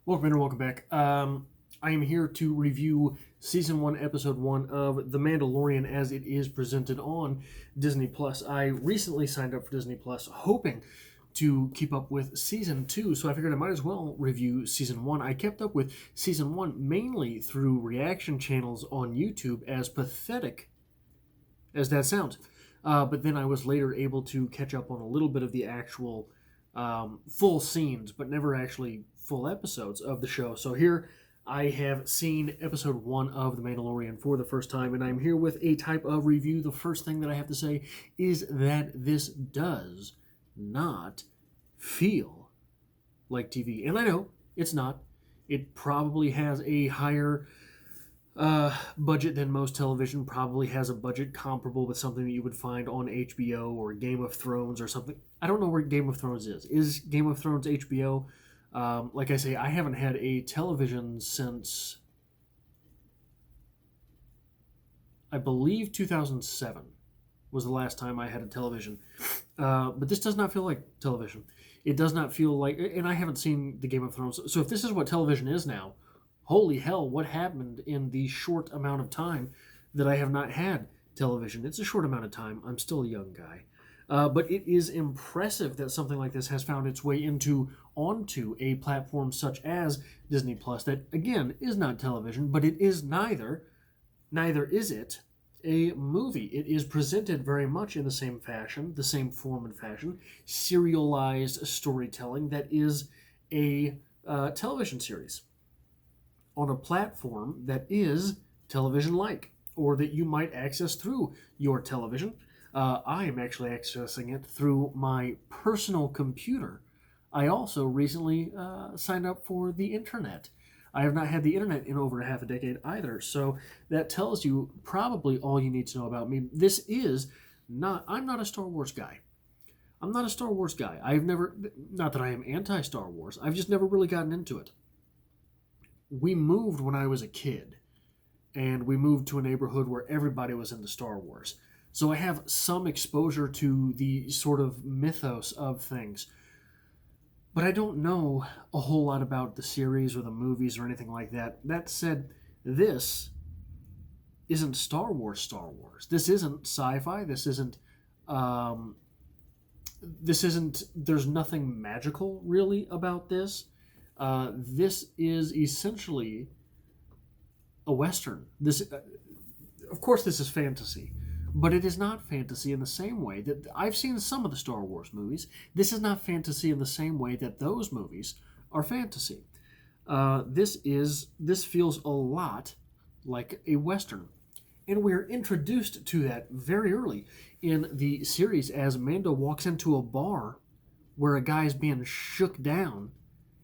Welcome in and welcome back. I am here to review Season 1, Episode 1 of The Mandalorian as it is presented on Disney Plus. I recently signed up for Disney Plus hoping to keep up with Season 2, so I figured I might as well review Season 1. I kept up with Season 1 mainly through reaction channels on YouTube, as pathetic as that sounds. But then I was later able to catch up on a little bit of the actual full scenes, but never actually full episodes of the show. So here I have seen episode 1 of The Mandalorian for the first time, and I'm here with a type of review. The first thing that I have to say is that this does not feel like TV. And I know it's not. It probably has a higher budget than most television, probably has a budget comparable with something that you would find on HBO or Game of Thrones or something. I don't know where Game of Thrones is. Is Game of Thrones HBO? Like I say, I haven't had a television since, I believe, 2007 was the last time I had a television. But this does not feel like television. It does not feel like, and I haven't seen the Game of Thrones. So if this is what television is now, holy hell, what happened in the short amount of time that I have not had television? It's a short amount of time. I'm still a young guy. But it is impressive that something like this has found its way onto a platform such as Disney Plus, that again is not television, but it is neither is it a movie. It is presented very much in the same fashion, the same form and fashion, serialized storytelling that is a television series on a platform that is television-like, or that you might access through your television. I am actually accessing it through my personal computer. I also recently signed up for the internet. I have not had the internet in over half a decade either, so that tells you probably all you need to know about me. This is not, I'm not a Star Wars guy. I'm not a Star Wars guy. I've never, not that I am anti-Star Wars, I've just never really gotten into it. We moved when I was a kid, and we moved to a neighborhood where everybody was into Star Wars. So I have some exposure to the sort of mythos of things. But I don't know a whole lot about the series or the movies or anything like that. That said, this isn't Star Wars Star Wars. This isn't sci-fi. Um, there's nothing magical really about this. This is essentially a Western. Of course, this is fantasy, but it is not fantasy in the same way that I've seen some of the Star Wars movies. This is not fantasy in the same way that those movies are fantasy. This feels a lot like a Western, and we're introduced to that very early in the series as Mando walks into a bar where a guy's being shook down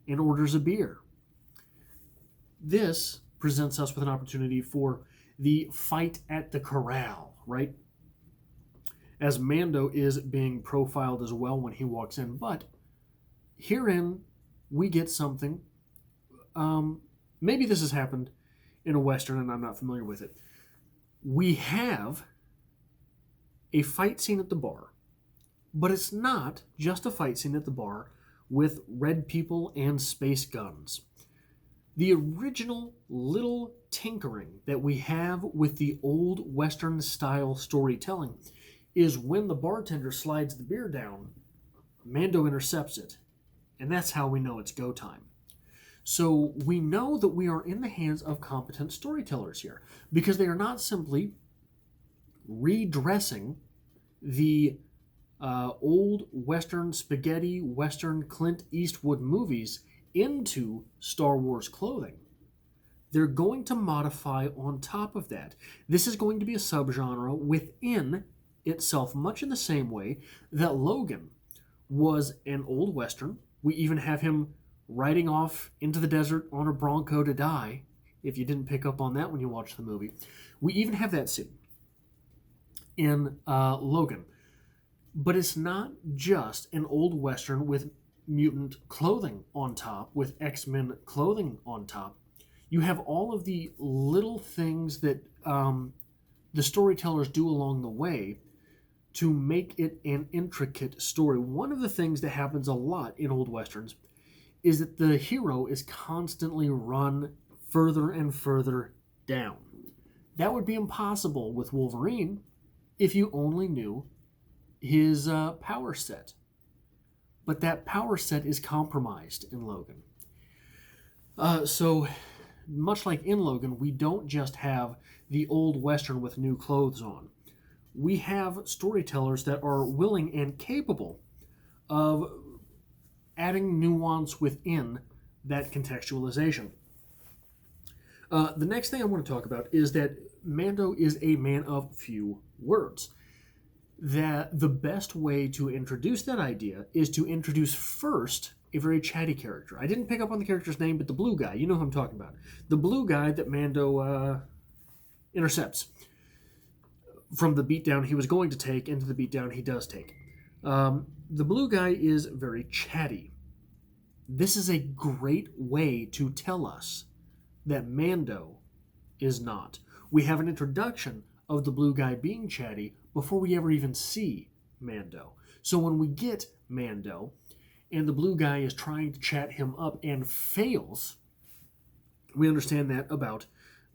and orders a beer. This presents us with an opportunity for the fight at the corral, right? As Mando is being profiled as well when he walks in, but herein we get something. Maybe this has happened in a Western and I'm not familiar with it. We have a fight scene at the bar, but it's not just a fight scene at the bar with red people and space guns. The original little tinkering that we have with the old Western style storytelling is when the bartender slides the beer down, Mando intercepts it, and that's how we know it's go time. So we know that we are in the hands of competent storytellers here, because they are not simply redressing the old Western spaghetti, Western Clint Eastwood movies into Star Wars clothing. They're going to modify on top of that. This is going to be a subgenre within itself, much in the same way that Logan was an old Western. We even have him riding off into the desert on a Bronco to die, if you didn't pick up on that when you watched the movie. We even have that scene in Logan. But it's not just an old Western with mutant clothing on top, with X-Men clothing on top. You have all of the little things that the storytellers do along the way to make it an intricate story. One of the things that happens a lot in old Westerns is that the hero is constantly run further and further down. That would be impossible with Wolverine if you only knew his power set. But that power set is compromised in Logan. So, much like in Logan, we don't just have the old Western with new clothes on. We have storytellers that are willing and capable of adding nuance within that contextualization. The next thing I want to talk about is that Mando is a man of few words. That the best way to introduce that idea is to introduce first a very chatty character. I didn't pick up on the character's name, but the blue guy, you know who I'm talking about. The blue guy that Mando intercepts from the beatdown he was going to take into the beatdown he does take. The blue guy is very chatty. This is a great way to tell us that Mando is not. We have an introduction of the blue guy being chatty before we ever even see Mando. So when we get Mando and the blue guy is trying to chat him up and fails, we understand that about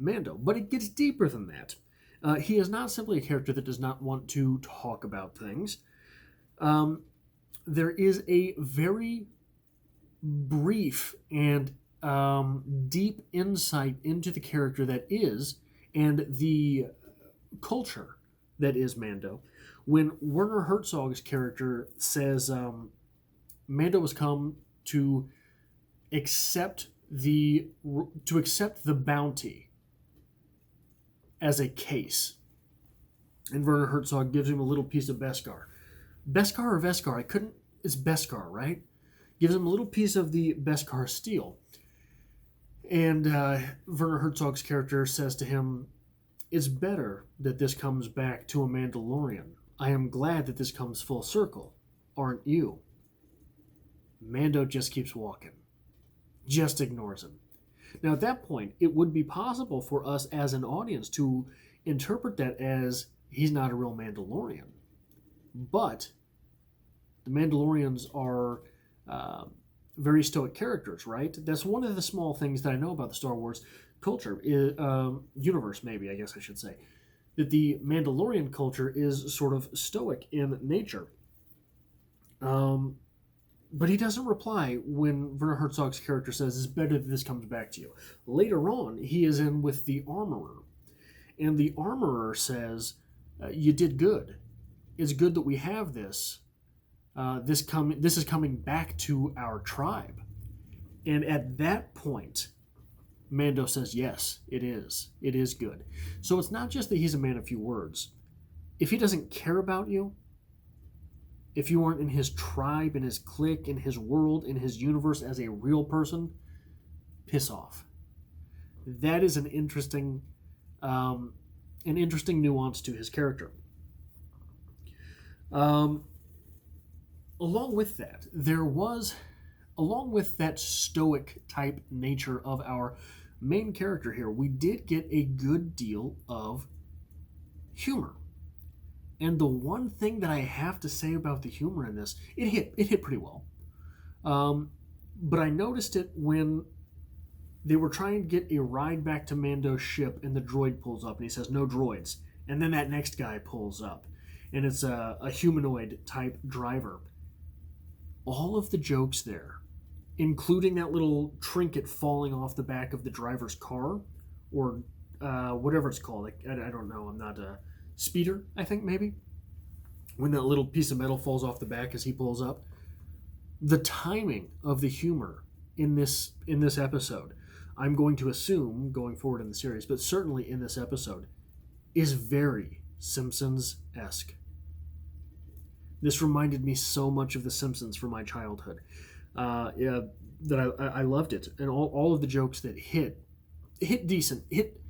Mando. But it gets deeper than that. He is not simply a character that does not want to talk about things. There is a very brief and deep insight into the character that is, and the culture that is Mando. When Werner Herzog's character says Mando has come to accept the bounty as a case, and Werner Herzog gives him a little piece of Beskar. Beskar or Veskar? It's Beskar, right? Gives him a little piece of the Beskar steel. And Werner Herzog's character says to him, "It's better that this comes back to a Mandalorian. I am glad that this comes full circle. Aren't you?" Mando just keeps walking. Just ignores him. Now at that point, it would be possible for us as an audience to interpret that as he's not a real Mandalorian. But the Mandalorians are very stoic characters, right? That's one of the small things that I know about the Star Wars culture, universe maybe, I guess I should say. That the Mandalorian culture is sort of stoic in nature. But he doesn't reply when Werner Herzog's character says, "It's better that this comes back to you." Later on, he is in with the Armorer. And the Armorer says, "You did good. It's good that we have this. This is coming back to our tribe." And at that point, Mando says, "Yes, it is. It is good." So it's not just that he's a man of few words. If he doesn't care about you, if you aren't in his tribe, in his clique, in his world, in his universe as a real person, piss off. That is an interesting nuance to his character. Along with that, along with that stoic type nature of our main character here, we did get a good deal of humor. And the one thing that I have to say about the humor in this, it hit pretty well. But I noticed it when they were trying to get a ride back to Mando's ship, and the droid pulls up, and he says, "No droids." And then that next guy pulls up, and it's a humanoid type driver. All of the jokes there, including that little trinket falling off the back of the driver's car, or whatever it's called. I don't know. I'm not a speeder, I think, maybe. When that little piece of metal falls off the back as he pulls up. The timing of the humor in this episode, I'm going to assume, going forward in the series, but certainly in this episode, is very Simpsons-esque. This reminded me so much of The Simpsons from my childhood. That I loved it. And all of the jokes that hit decent, hit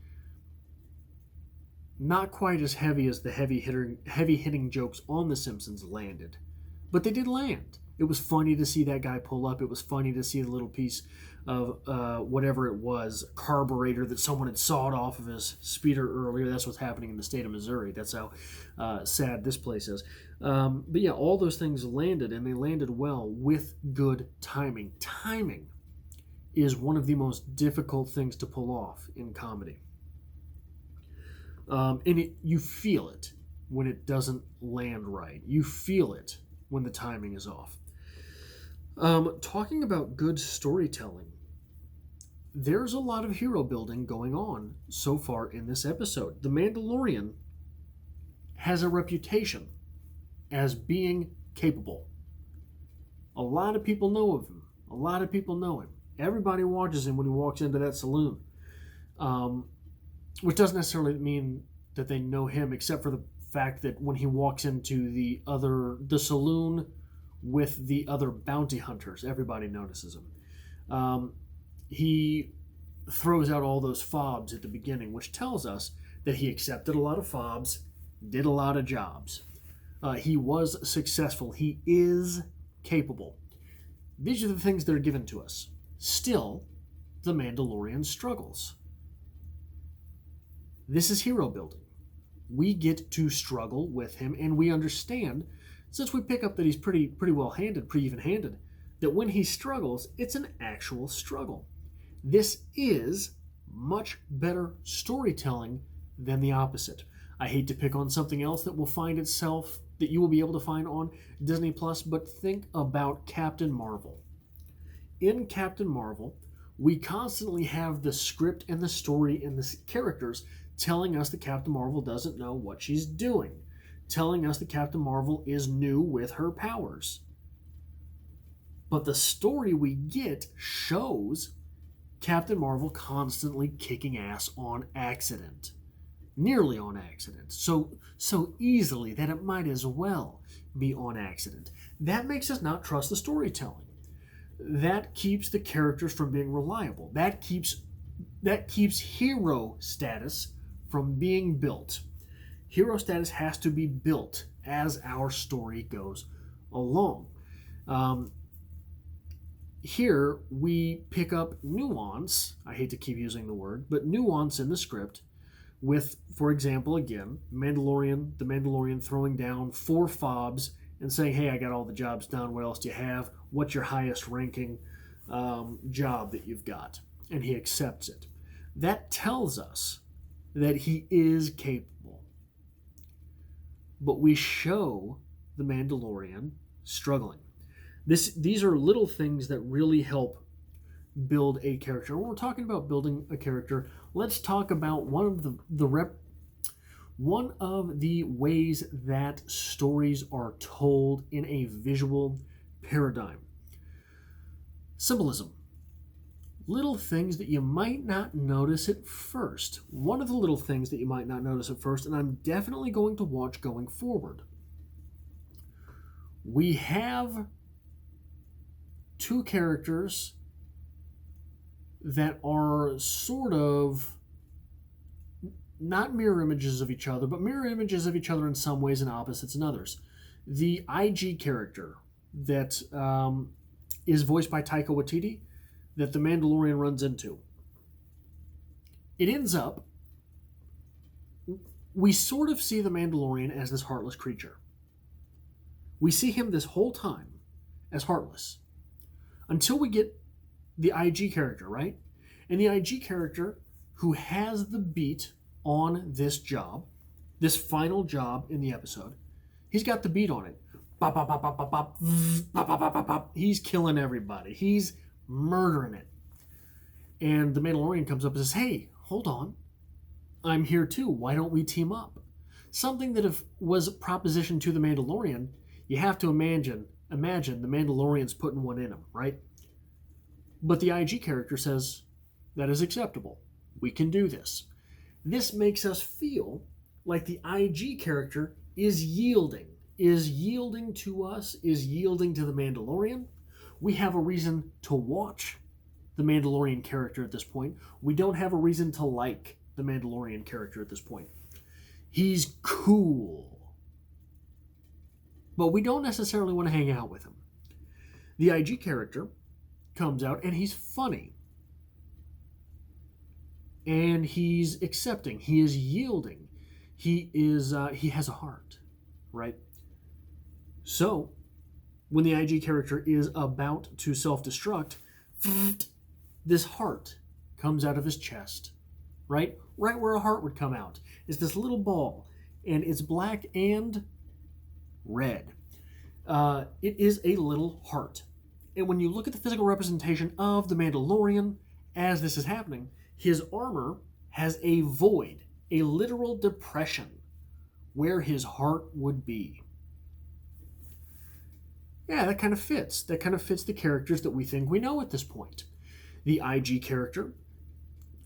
not quite as heavy as the heavy hitting jokes on The Simpsons landed. But they did land. It was funny to see that guy pull up. It was funny to see the little piece of whatever it was, carburetor that someone had sawed off of his speeder earlier. That's what's happening in the state of Missouri. That's how sad this place is. But yeah, all those things landed, and they landed well with good timing. Timing is one of the most difficult things to pull off in comedy. And you feel it when it doesn't land right. You feel it when the timing is off. Talking about good storytelling, there's a lot of hero building going on so far in this episode. The Mandalorian has a reputation as being capable. A lot of people know of him. A lot of people know him. Everybody watches him when he walks into that saloon. Which doesn't necessarily mean that they know him, except for the fact that when he walks into the saloon with the other bounty hunters, everybody notices him. He throws out all those fobs at the beginning, which tells us that he accepted a lot of fobs, did a lot of jobs. He was successful. He is capable. These are the things that are given to us. Still, the Mandalorian struggles. This is hero building. We get to struggle with him, and we understand, since we pick up that he's pretty well-handed, pretty even-handed, that when he struggles, it's an actual struggle. This is much better storytelling than the opposite. I hate to pick on something else that you will be able to find on Disney Plus, but think about Captain Marvel. In Captain Marvel, we constantly have the script and the story and the characters telling us that Captain Marvel doesn't know what she's doing, telling us that Captain Marvel is new with her powers. But the story we get shows Captain Marvel constantly kicking ass on accident. Nearly on accident. So easily that it might as well be on accident. That makes us not trust the storytelling. That keeps the characters from being reliable. That keeps hero status from being built. Hero status has to be built as our story goes along. Here we pick up nuance, I hate to keep using the word, but nuance in the script with, for example, again, the Mandalorian throwing down 4 fobs and saying, hey, I got all the jobs done, what else do you have? What's your highest ranking job that you've got? And he accepts it. That tells us that he is capable. But we show the Mandalorian struggling. These are little things that really help build a character. When we're talking about building a character, let's talk about one of the ways that stories are told in a visual paradigm. Symbolism. Little things that you might not notice at first. One of the little things that you might not notice at first, and I'm definitely going to watch going forward. We have 2 characters that are sort of not mirror images of each other, but mirror images of each other in some ways and opposites in others. The IG character that is voiced by Taika Waititi, that the Mandalorian runs into. It ends up, we sort of see the Mandalorian as this heartless creature. We see him this whole time as heartless. Until we get the IG character, right? And the IG character who has the beat on this job, this final job in the episode, he's got the beat on it. Bop, bop, bop, bop, bop, bop, bop, bop, bop, bop, bop. He's killing everybody. He's murdering it. And the Mandalorian comes up and says, hey, hold on. I'm here too. Why don't we team up? Something that was propositioned to the Mandalorian, you have to imagine the Mandalorian's putting one in him, right? But the IG character says, that is acceptable. We can do this. This makes us feel like the IG character is yielding to us, is yielding to the Mandalorian. We have a reason to watch the Mandalorian character at this point. We don't have a reason to like the Mandalorian character at this point. He's cool. But we don't necessarily want to hang out with him. The IG character comes out and he's funny. And he's accepting. He is yielding. He has a heart, right? So, when the IG character is about to self-destruct, this heart comes out of his chest, right? Right where a heart would come out. It's this little ball, and it's black and red. It is a little heart. And when you look at the physical representation of the Mandalorian as this is happening, his armor has a void, a literal depression, where his heart would be. Yeah, that kind of fits. That kind of fits the characters that we think we know at this point. The IG character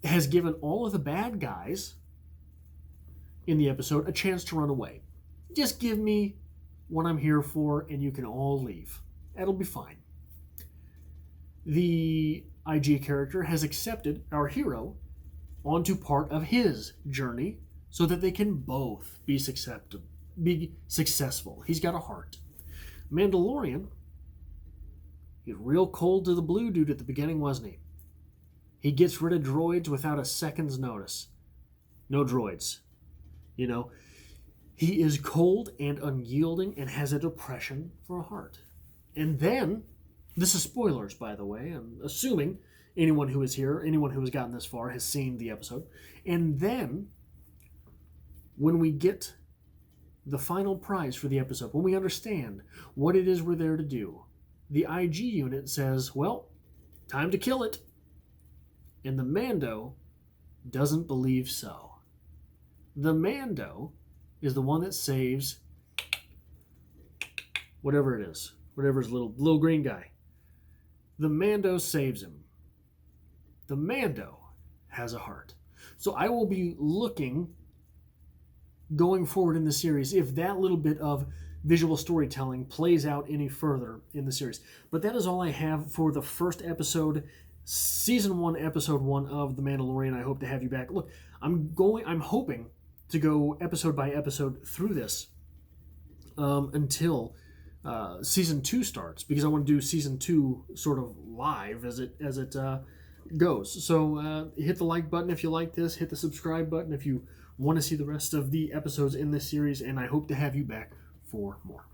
has given all of the bad guys in the episode a chance to run away. Just give me what I'm here for, and you can all leave. That'll be fine. The IG character has accepted our hero onto part of his journey so that they can both be successful. He's got a heart. Mandalorian, he's real cold to the blue dude at the beginning, wasn't he? He gets rid of droids without a second's notice. No droids. You know, he is cold and unyielding and has a depression for a heart. And then, this is spoilers, by the way. I'm assuming anyone who is here, anyone who has gotten this far, has seen the episode. And then, when we get the final prize for the episode, when we understand what it is we're there to do, the IG unit says, well, time to kill it. And the Mando doesn't believe so. The Mando is the one that saves whatever it is, whatever's little green guy. The Mando saves him. The Mando has a heart. So I will be looking going forward in the series if that little bit of visual storytelling plays out any further in the series. But that is all I have for the first episode, Season 1, Episode 1 of The Mandalorian. I hope to have you back. Look, I'm hoping to go episode by episode through this until Season 2 starts, because I want to do Season 2 sort of live as it goes. So hit the like button if you like this. Hit the subscribe button if you want to see the rest of the episodes in this series, and I hope to have you back for more.